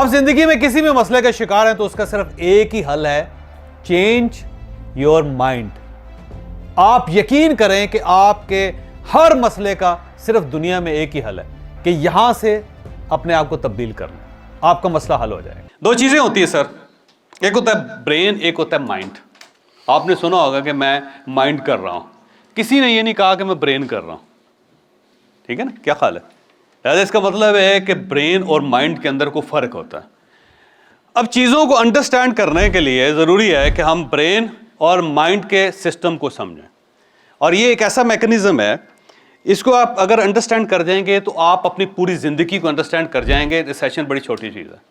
आप जिंदगी में किसी भी मसले का शिकार हैं तो उसका सिर्फ एक ही हल है, चेंज योर माइंड। आप यकीन करें कि आपके हर मसले का सिर्फ दुनिया में एक ही हल है कि यहां से अपने आप को तब्दील करना, आपका मसला हल हो जाएगा। दो चीजें होती है सर, एक होता है ब्रेन, एक होता है माइंड। आपने सुना होगा कि मैं माइंड कर रहा हूं, किसी ने ये नहीं कहा कि मैं ब्रेन कर रहा हूं। ठीक है ना, क्या ख्याल है? इसका मतलब है कि ब्रेन और माइंड के अंदर कोई फर्क होता है। अब चीज़ों को अंडरस्टैंड करने के लिए ज़रूरी है कि हम ब्रेन और माइंड के सिस्टम को समझें, और ये एक ऐसा मैकेनिज्म है, इसको आप अगर अंडरस्टैंड कर जाएंगे तो आप अपनी पूरी ज़िंदगी को अंडरस्टैंड कर जाएंगे। रिसेशन बड़ी छोटी चीज़ है,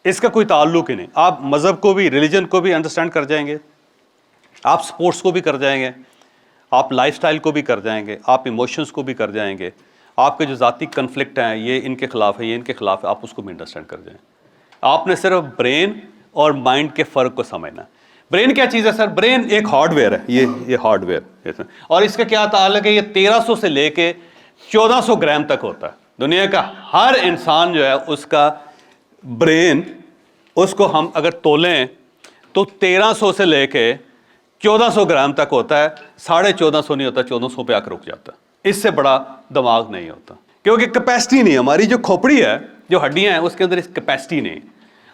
इसका कोई ताल्लुक ही नहीं। आप मज़हब को भी, रिलीजन को भी अंडरस्टैंड कर जाएंगे, आप स्पोर्ट्स को भी कर जाएंगे, आप लाइफस्टाइल को भी कर जाएंगे, आप इमोशंस को भी कर जाएंगे, आपके जो ज़ाती कन्फ्लिक्ट हैं, ये इनके खिलाफ है, ये इनके खिलाफ है, आप उसको भी अंडरस्टैंड कर जाएं। आपने सिर्फ ब्रेन और माइंड के फ़र्क को समझना। ब्रेन क्या चीज़ है सर? ब्रेन एक हार्डवेयर है, ये हार्डवेयर, और इसका क्या ताल्लुक है? ये 1300 से लेके 1400 ग्राम तक होता है। दुनिया का हर इंसान जो है उसका ब्रेन, उसको हम अगर तोलें तो 1300 से लेके 1400 ग्राम तक होता है। 1450 नहीं होता, 1400 पे आकर रुक जाता है। इससे बड़ा दिमाग नहीं होता, क्योंकि कैपेसिटी नहीं। हमारी जो खोपड़ी है, जो हड्डियां हैं, उसके अंदर इस कैपेसिटी नहीं।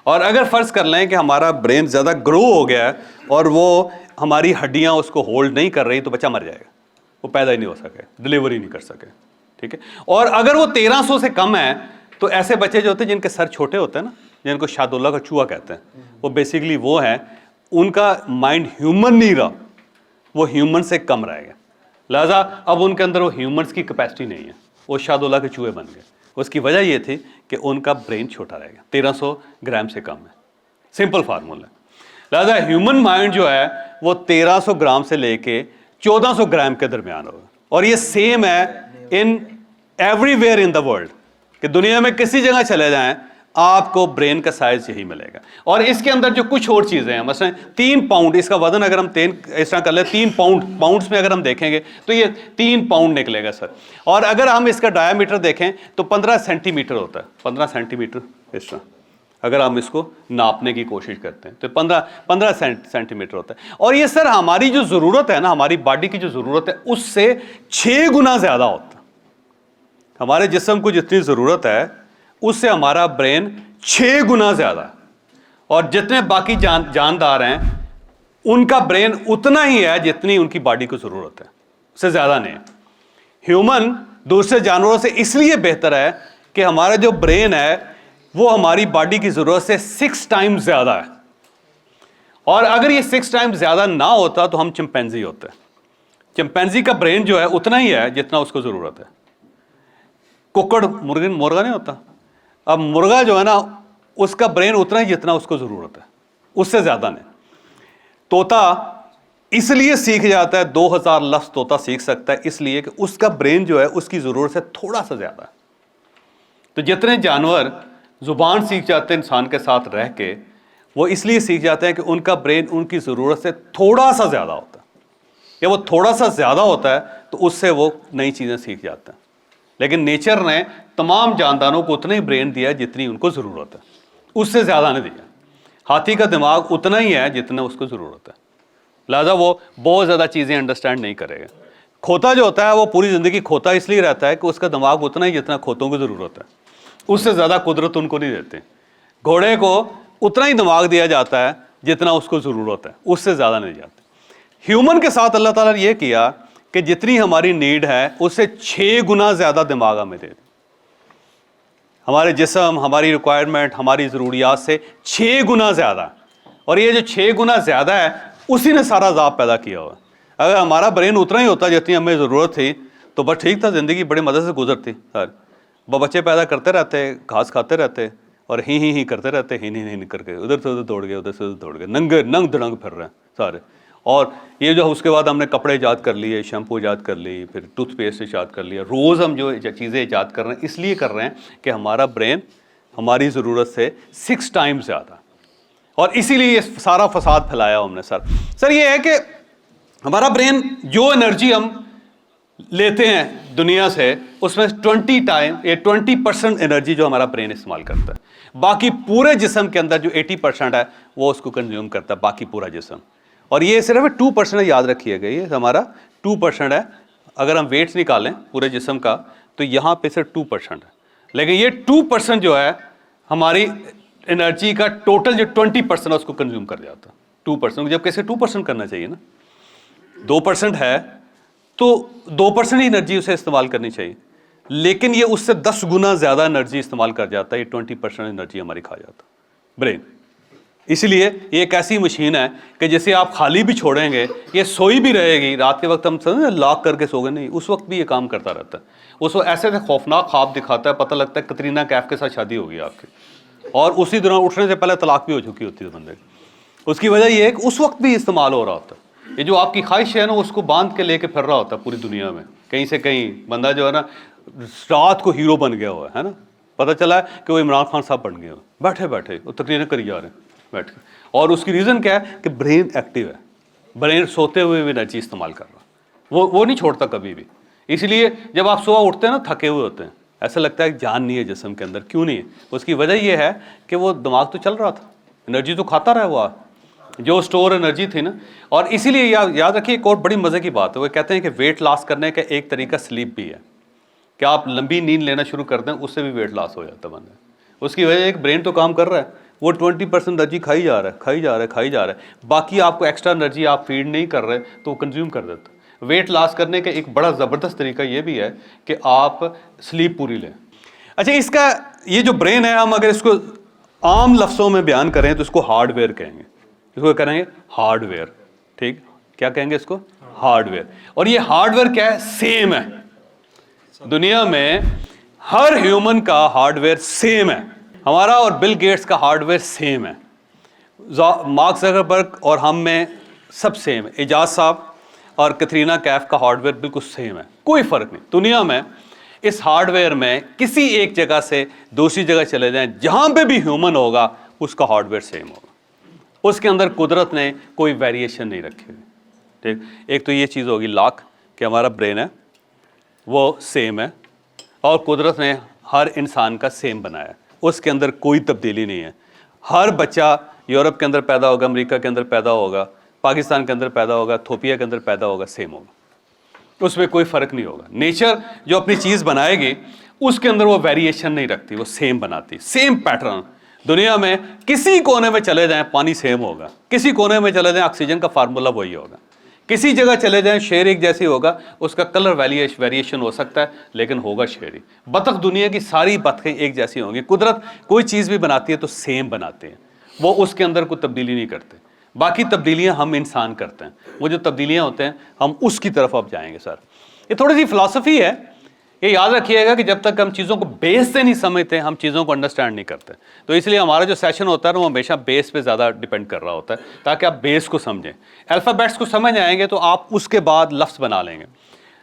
और अगर फर्ज कर लें कि हमारा ब्रेन ज़्यादा ग्रो हो गया है और वो हमारी हड्डियां उसको होल्ड नहीं कर रही, तो बच्चा मर जाएगा, वो पैदा ही नहीं हो सके, डिलीवरी नहीं कर सके। ठीक है। और अगर वो 1300 से कम है तो ऐसे बच्चे जो होते हैं जिनके सर छोटे होते हैं ना, जिनको शादुल्ला का चूहा कहते हैं, वो बेसिकली वो हैं, उनका माइंड ह्यूमन नहीं रहा, वो ह्यूमन से कम रहेगा। लिहाजा अब उनके अंदर वो ह्यूमंस की कैपेसिटी नहीं है, वो शादुल्ला के चूहे बन गए। उसकी वजह ये थी कि उनका ब्रेन छोटा रहेगा, 1300 ग्राम से कम है। Simple formula. लिहाजा ह्यूमन माइंड जो है वो 1300 ग्राम से लेके 1400 ग्राम के दरमियान होगा। और ये सेम है in everywhere in the world, कि दुनिया में किसी जगह चले जाएं आपको ब्रेन का साइज यही मिलेगा। और इसके अंदर जो कुछ और चीज़ें हैं, मसलन 3 पाउंड इसका वजन, अगर हम इस तरह कर ले 3 पाउंड्स में अगर हम देखेंगे तो ये 3 पाउंड निकलेगा सर। और अगर हम इसका डायामीटर देखें तो 15 सेंटीमीटर होता है, 15 सेंटीमीटर इस तरह अगर हम इसको नापने की कोशिश करते हैं तो 15 सेंटीमीटर होता है। और ये सर हमारी जो ज़रूरत है ना, हमारी बॉडी की जो ज़रूरत है उससे 6 गुना ज़्यादा होता है। हमारे जिस्म को जितनी ज़रूरत है उससे हमारा ब्रेन 6 गुना ज़्यादा। और जितने बाकी जानदार हैं उनका ब्रेन उतना ही है जितनी उनकी बॉडी को ज़रूरत है, उससे ज़्यादा नहीं। ह्यूमन दूसरे जानवरों से इसलिए बेहतर है कि हमारा जो ब्रेन है वो हमारी बॉडी की ज़रूरत से 6 टाइम्स ज़्यादा है। और अगर ये 6 टाइम्स ज़्यादा ना होता तो हम चिंपैंजी होते। चिंपैंजी का ब्रेन जो है उतना ही है जितना उसको ज़रूरत है। कुक्कड़ मुर्गा नहीं होता, अब मुर्गा जो है ना उसका ब्रेन उतना ही जितना उसको ज़रूरत है, उससे ज़्यादा नहीं। तोता इसलिए सीख जाता है, 2000 लफ्ज़ तोता सीख सकता है, इसलिए कि उसका ब्रेन जो है उसकी ज़रूरत से थोड़ा सा ज़्यादा है। तो जितने जानवर ज़ुबान सीख जाते हैं इंसान के साथ रह के, वो इसलिए सीख जाते हैं कि उनका ब्रेन उनकी ज़रूरत से थोड़ा सा ज़्यादा होता है। या वो थोड़ा सा ज़्यादा होता है तो उससे वो नई चीज़ें सीख जाते हैं। लेकिन नेचर ने तमाम जानदारों को उतना ही ब्रेन दिया है जितनी उनको ज़रूरत है, उससे ज़्यादा नहीं दिया। हाथी का दिमाग उतना ही है जितना उसको ज़रूरत है, लिहाजा वो बहुत ज़्यादा चीज़ें अंडरस्टैंड नहीं करेगा। खोता जो होता है वो पूरी ज़िंदगी खोता इसलिए रहता है कि उसका दिमाग उतना ही जितना खोतों को ज़रूरत है, उससे ज़्यादा कुदरत उनको नहीं देते। घोड़े को उतना ही दिमाग दिया जाता है जितना उसको ज़रूरत है, उससे ज़्यादा नहीं जाते। ह्यूमन के साथ अल्लाह ताला ने यह किया कि जितनी हमारी नीड है उससे 6 गुना ज़्यादा दिमाग हमें दे। हमारे जिस्म, हमारी रिक्वायरमेंट, हमारी ज़रूरियात से 6 गुना ज़्यादा। और ये जो 6 गुना ज़्यादा है उसी ने सारा अज़ाब पैदा किया हुआ। अगर हमारा ब्रेन उतना ही होता जितनी हमें ज़रूरत थी तो बस ठीक था, ज़िंदगी बड़े मज़े से गुजरती। सर बच्चे पैदा करते रहते, घास खाते रहते और ही करते रहते, ही करके उधर से उधर दौड़ गए, उधर से उधर दौड़ गए, नंग धड़ंग फिर रहे हैं सारे। और ये जो उसके बाद हमने कपड़े ईजाद कर लिए, शैम्पू ईजाद कर ली, फिर टूथपेस्ट ईजाद कर लिया। रोज़ हम जो चीज़ें ईजाद कर रहे हैं इसलिए कर रहे हैं कि हमारा ब्रेन हमारी ज़रूरत से 6 टाइम्स ज़्यादा। और इसीलिए ये सारा फसाद फैलाया हमने। सर ये है कि हमारा ब्रेन जो एनर्जी हम लेते हैं दुनिया से, उसमें 20% एनर्जी जो हमारा ब्रेन इस्तेमाल करता है। बाकी पूरे जिस्म के अंदर जो 80% है वो उसको कंज्यूम करता है, बाकी पूरा जिस्म। और ये सिर्फ 2% याद रखिएगा, ये हमारा 2% है। अगर हम वेट्स निकालें पूरे जिस्म का तो यहाँ पे सिर्फ 2% है, लेकिन ये 2% जो है हमारी एनर्जी का टोटल जो 20% है उसको कंज्यूम कर जाता है। 2%, जब कैसे 2% करना चाहिए ना, 2% है तो 2% ही एनर्जी उसे इस्तेमाल करनी चाहिए, लेकिन ये उससे 10 गुना ज़्यादा एनर्जी इस्तेमाल कर जाता है। ये 20% एनर्जी हमारी खा जाता है ब्रेन। इसलिए ये एक ऐसी मशीन है कि जैसे आप खाली भी छोड़ेंगे, ये सोई भी रहेगी रात के वक्त, हम समझे लॉक करके सो गए, नहीं, उस वक्त भी ये काम करता रहता है। उस वक्त ऐसे खौफनाक ख्वाब दिखाता है, पता लगता है कतरीना कैफ के साथ शादी होगी आपकी, और उसी दौरान उठने से पहले तलाक भी हो चुकी होती है बंदे की। उसकी वजह ये है कि उस वक्त भी इस्तेमाल हो रहा होता है। ये जो आपकी ख्वाहिश है ना, उसको बांध के लेके फिर रहा होता है पूरी दुनिया में, कहीं से कहीं बंदा जो है ना रात को हीरो बन गया हुआ है ना, पता चला है कि वो इमरान खान साहब बन गए हुए, बैठे बैठे वो तकरीरें करी जा रहे हैं बैठ के। और उसकी रीज़न क्या है कि ब्रेन एक्टिव है, ब्रेन सोते हुए भी एनर्जी इस्तेमाल कर रहा है, वो नहीं छोड़ता कभी भी। इसलिए जब आप सुबह उठते हैं ना थके हुए होते हैं, ऐसा लगता है कि जान नहीं है जिस्म के अंदर। क्यों नहीं है? उसकी वजह यह है कि वो दिमाग तो चल रहा था, एनर्जी तो खाता रहा वो, जो स्टोर एनर्जी थी ना। और इसीलिए याद रखिए एक और बड़ी मज़े की बात है, वो कहते हैं कि वेट लॉस करने का एक तरीका स्लीप भी है, कि आप लंबी नींद लेना शुरू कर दें, उससे भी वेट लॉस हो जाता है बंदे। उसकी वजह एक ब्रेन तो काम कर रहा है, वो 20% एनर्जी खाई जा रहा है, बाकी आपको एक्स्ट्रा एनर्जी आप फीड नहीं कर रहे तो वो कंज्यूम कर देता है। वेट लॉस करने का एक बड़ा ज़बरदस्त तरीका ये भी है कि आप स्लीप पूरी लें। अच्छा, इसका ये जो ब्रेन है, हम अगर इसको आम लफ्ज़ों में बयान करें तो इसको हार्डवेयर कहेंगे, इसको करेंगे हार्डवेयर। ठीक, क्या कहेंगे इसको? हार्डवेयर। और ये हार्डवेयर क्या है? सेम है। दुनिया में हर ह्यूमन का हार्डवेयर सेम है, हमारा और बिल गेट्स का हार्डवेयर सेम है, मार्क ज़करबर्ग और हम में सब सेम है, एजाज साहब और कतरीना कैफ का हार्डवेयर बिल्कुल सेम है, कोई फ़र्क नहीं। दुनिया में इस हार्डवेयर में किसी एक जगह से दूसरी जगह चले जाएं, जहाँ पे भी ह्यूमन होगा उसका हार्डवेयर सेम होगा, उसके अंदर कुदरत ने कोई वेरिएशन नहीं रखी हुई। ठीक, एक तो ये चीज़ होगी लॉक, कि हमारा ब्रेन है वो सेम है, और कुदरत ने हर इंसान का सेम बनाया है, उसके अंदर कोई तब्दीली नहीं है। हर बच्चा यूरोप के अंदर पैदा होगा, अमेरिका के अंदर पैदा होगा, पाकिस्तान के अंदर पैदा होगा, इथियोपिया के अंदर पैदा होगा, सेम होगा, उसमें कोई फ़र्क नहीं होगा। नेचर जो अपनी चीज़ बनाएगी उसके अंदर वो वेरिएशन नहीं रखती, वो सेम बनाती, सेम पैटर्न। दुनिया में किसी कोने में चले जाएं पानी सेम होगा, किसी कोने में चले जाएं ऑक्सीजन का फार्मूला वही होगा, किसी जगह चले जाएं शेर एक जैसी होगा, उसका कलर वेरिएशन हो सकता है लेकिन होगा शेर ही। बतख, दुनिया की सारी बतखें एक जैसी होंगी। कुदरत कोई चीज़ भी बनाती है तो सेम बनाते हैं, वो उसके अंदर कोई तब्दीली नहीं करते। बाकी तब्दीलियां हम इंसान करते हैं, वो जो तब्दीलियां होते हैं हम उसकी तरफ अब जाएंगे। सर, ये थोड़ी सी फिलॉसफी है, ये याद रखिएगा कि जब तक हम चीज़ों को बेस से नहीं समझते हम चीज़ों को अंडरस्टैंड नहीं करते। तो इसलिए हमारा जो सेशन होता है वो हमेशा बेस पे ज़्यादा डिपेंड कर रहा होता है, ताकि आप बेस को समझें। अल्फ़ाबेट्स को समझ आएंगे तो आप उसके बाद लफ्ज़ बना लेंगे,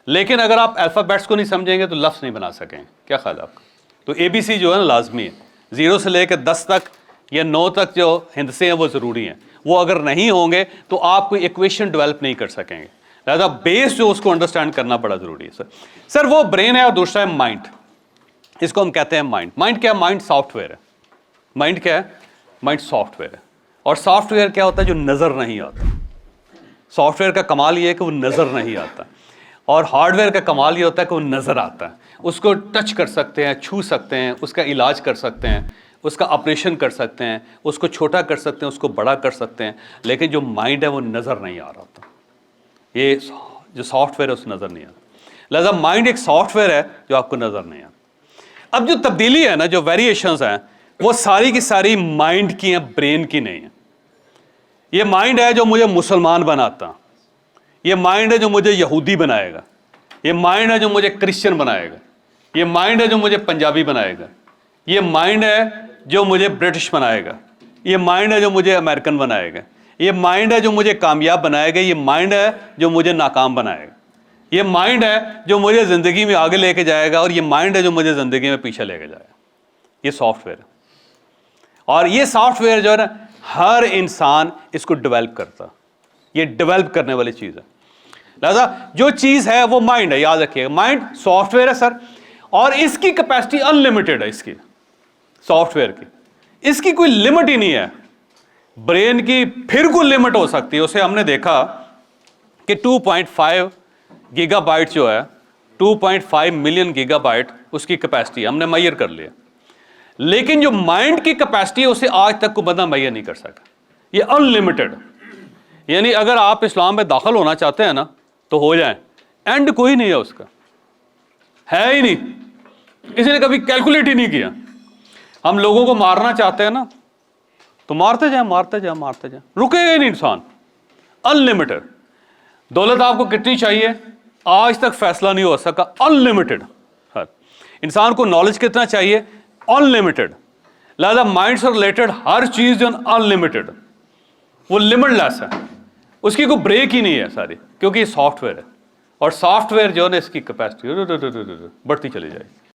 लेकिन अगर आप अल्फ़ाबेट्स को नहीं समझेंगे तो लफ्ज़ नहीं बना सकेंगे। क्या ख्याल है आपका? तो ABC जो है ना लाजमी है, 0 से लेकर 10 तक या 9 तक जो हिंदसे हैं वो ज़रूरी हैं। वो अगर नहीं होंगे तो आप कोई इक्वेशन डेवलप नहीं कर सकेंगे। लिहाजा बेस जो उसको अंडरस्टैंड करना बड़ा ज़रूरी है। सर वो ब्रेन है और दूसरा है माइंड, इसको हम कहते हैं माइंड। माइंड क्या है? माइंड सॉफ्टवेयर है। माइंड क्या है? माइंड सॉफ्टवेयर है। और सॉफ्टवेयर क्या होता है? जो नज़र नहीं आता। सॉफ्टवेयर का कमाल ये है कि वो नज़र नहीं आता, और हार्डवेयर का कमाल ये होता है कि वो नज़र आता है। उसको टच कर सकते हैं, छू सकते हैं, उसका इलाज कर सकते हैं, उसका ऑपरेशन कर सकते हैं, उसको छोटा कर सकते हैं, उसको बड़ा कर सकते हैं, लेकिन जो माइंड है वो नज़र नहीं आ रहा होता। ये जो सॉफ्टवेयर है उसे नज़र नहीं आता। लिहाजा माइंड एक सॉफ्टवेयर है जो आपको नज़र नहीं आता। अब जो तब्दीली है ना, जो वेरिएशंस हैं, वो सारी की सारी माइंड की हैं, ब्रेन की नहीं है। ये माइंड है जो मुझे मुसलमान बनाता, ये माइंड है जो मुझे यहूदी बनाएगा, ये माइंड है जो मुझे क्रिश्चियन बनाएगा, ये माइंड है जो मुझे पंजाबी बनाएगा, ये माइंड है जो मुझे ब्रिटिश बनाएगा, ये माइंड है जो मुझे अमेरिकन बनाएगा, ये माइंड है जो मुझे कामयाब बनाएगा, ये माइंड है जो मुझे नाकाम बनाएगा, ये माइंड है जो मुझे ज़िंदगी में आगे लेके जाएगा, और ये माइंड है जो मुझे ज़िंदगी में पीछे लेके जाएगा। ये सॉफ्टवेयर है, और ये सॉफ्टवेयर जो है ना, हर इंसान इसको डेवलप करता, ये डेवलप करने वाली चीज़ है। लिहाजा जो चीज़ है वो माइंड है, याद रखिएगा। माइंड सॉफ्टवेयर है सर, और इसकी कैपेसिटी अनलिमिटेड है, इसकी सॉफ्टवेयर की, इसकी कोई लिमिट ही नहीं है। ब्रेन की फिर कोई लिमिट हो सकती है, उसे हमने देखा कि 2.5 गीगाबाइट जो है, 2.5 मिलियन गीगाबाइट उसकी कैपेसिटी हमने मैयर कर लिया, लेकिन जो माइंड की कैपेसिटी है उसे आज तक कोई बंदा मैयर नहीं कर सका। ये अनलिमिटेड, यानी अगर आप इस्लाम में दाखिल होना चाहते हैं ना तो हो जाएं, एंड कोई नहीं है उसका, है ही नहीं, किसी ने कभी कैलकुलेट ही नहीं किया। हम लोगों को मारना चाहते हैं ना तो मारते जाए मारते जाए मारते जाए, रुकेगा ही नहीं इंसान, अनलिमिटेड। दौलत आपको कितनी चाहिए आज तक फैसला नहीं हो सका, अनलिमिटेड। इंसान को नॉलेज कितना चाहिए, अनलिमिटेड। लिहाजा माइंड से रिलेटेड हर चीज जो अनलिमिटेड, वो लिमिटलेस है, उसकी कोई ब्रेक ही नहीं है सारी, क्योंकि ये सॉफ्टवेयर है, और सॉफ्टवेयर जो है ना इसकी कैपेसिटी बढ़ती चली जाएगी।